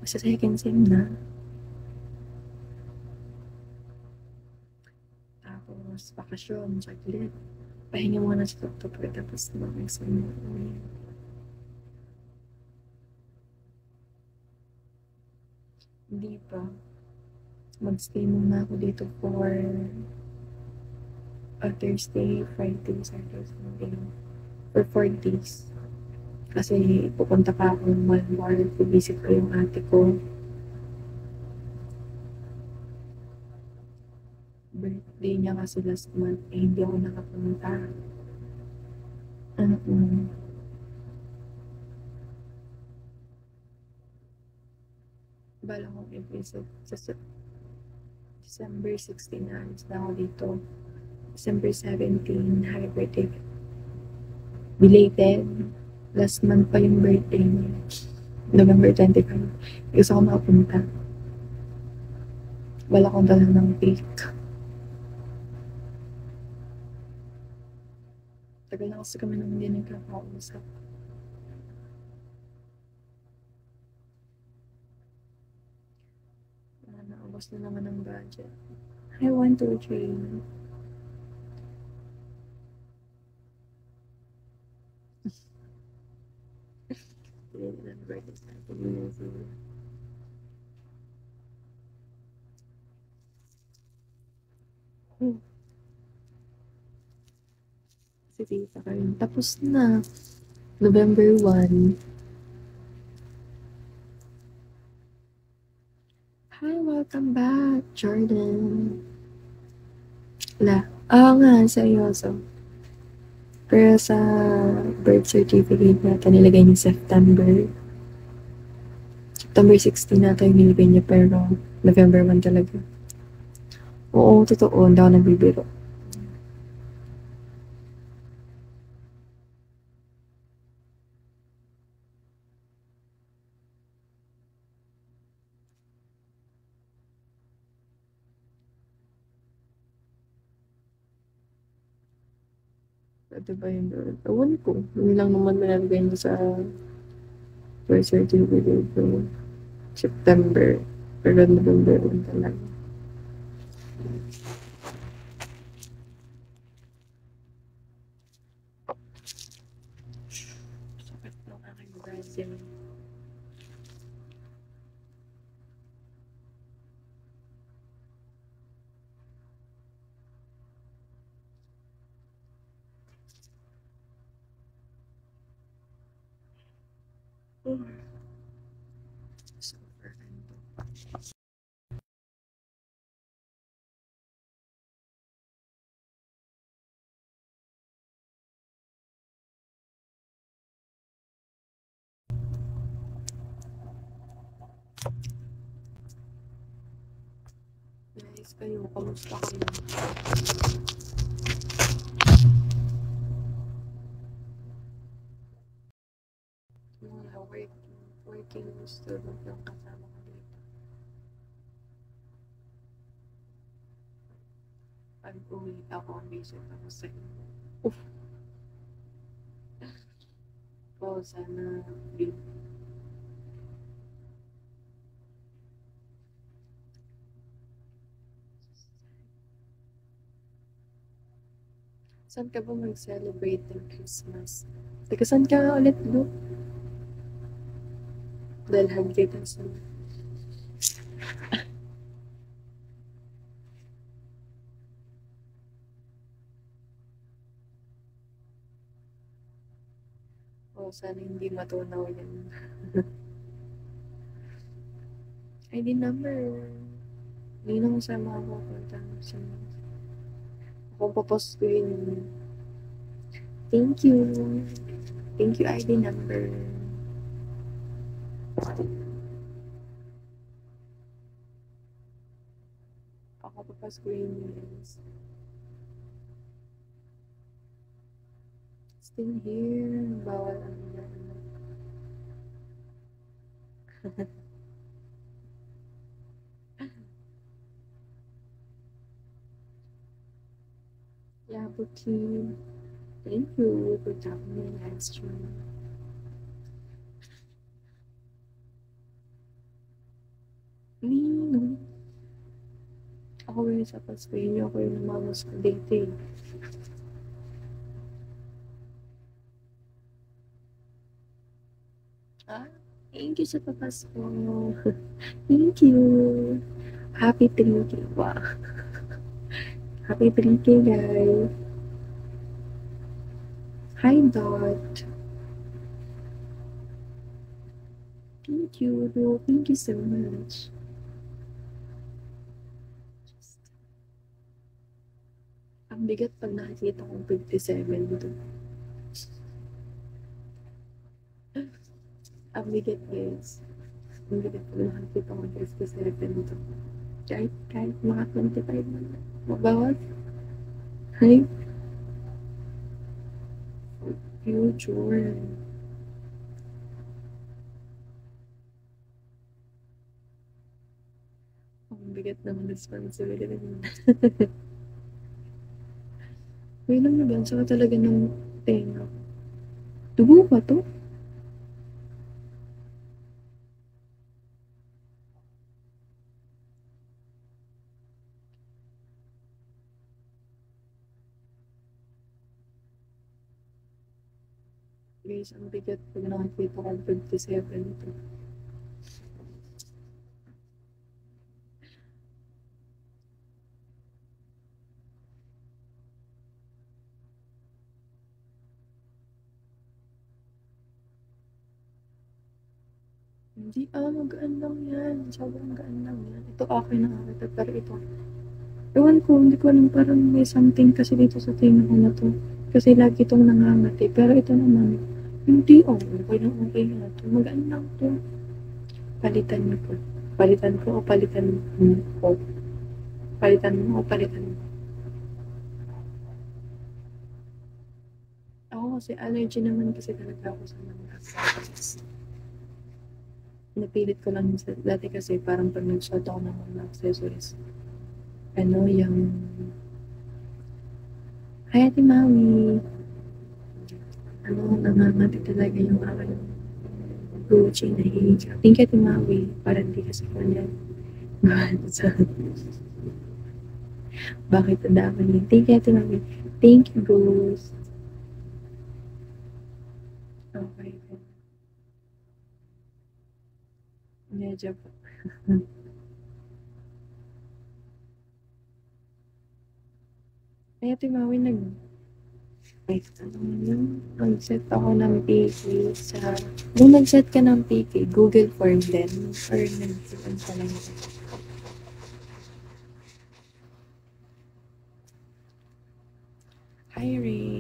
Sa second sem na. Tapos, bakasyon, saglit. Pahinga muna sa laptop tapos na exam mo. Hindi pa. Mag-stay muna ako dito for Thursday, Friday, Saturday, Sunday. For 4 days. Kasi pupunta pa ako ng Malmar. Visit ko yung ate ko. Birthday niya kasi last month. Eh, hindi ako nakapunta. Bala kong i-visit sa December 16 na ako dito. December 17, happy birthday. Belated. Last month pa yung birthday niya. November 25. Gusto ko makapunta. Wala kong dala ng cake. Tagal na kasi kami nang hindi nagkakausap. Naubos na naman ang budget. Hi, 1, 2, 3. Si Tita Karen. Tapos na. November 1. Hi, welcome back, Jordan. Nga, seryoso. Pero sa birth certificate natin, nilagay niya September. September 16 na tayo nilagay niya, pero November 1 talaga. Oo, totoo. Hindi ako nagbibiro. Pwede ba yun doon? Ewan ko. Yun lang naman nalagay niya sa birth certificate ko. September. Pero November 1 talaga. Sakit ng aking Brazil. Super anto. Guys, kayo, kamusta kayo? Mga working student lang kasama ko dito. Pag uwi ako, visit ako sa inyo. Uff. Oo, sana din. Saan ka ba mag-celebrate ng Christmas? Teka, saan ka ulit, Lu? Dahil hard kita sa... Oo, sana hindi matunaw yan. ID number. Hindi naman sa mga pupunta sa mga... Ako papost ko yun. Thank you. Thank you, ID number. Ako papost ko yun. Still here. Bawal ang Yabuki. Thank you for tapping me live stream. Ninong. Ako yun sa Pasko, yun ako yung namamos ko date eh. Ah, thank you sa papasko. Thank you. Happy 3K. Wow. Happy 3K, guys. Hi, Dot. Thank you. Thank you so much. Ang bigat pag nakikita kong 57 dito. Ang bigat, guys. Ang bigat pag nakikita kong 57 dito. Kahit mga 25 na. Mabawas. Hi. Future. Ang bigat ng responsibility. May lang naman, saka talaga ng tenga. Dugo ba to? Guys, ang bigat pag nakakita ko 57 ito. Hindi, magaan lang yan. Sobrang gaan lang yan. Ito akin na akin. Pero ito, ewan ko, hindi ko alam, parang may something kasi dito sa tingin ko na to. Kasi lagi itong nangangati. Pero ito naman, hindi, okay lang, okay na to. Magaan lang to. Palitan niyo po. Palitan ko o palitan mo ko. Palitan mo o palitan mo. Ako kasi allergy naman kasi talaga ako sa mga accessories. Napilit ko lang sa dati kasi parang pag nagsuot ako ng mga accessories. Ano, yung Hi, Ate Maui. Ano, nangangati talaga yung aking Gucci na hijab. Thank you, Ate Maui. Para hindi kasi ko yan. Bakit ang dami niya? Thank you, Ate Maui. Thank you, Bruce. Okay. Medyo po. Ay, Ate Maui, wait, ano yun? Nag-set ako ng PK sa... Kung nag-set ka ng PK, Google Form din? Or nag-set ka lang? Hi, Ray.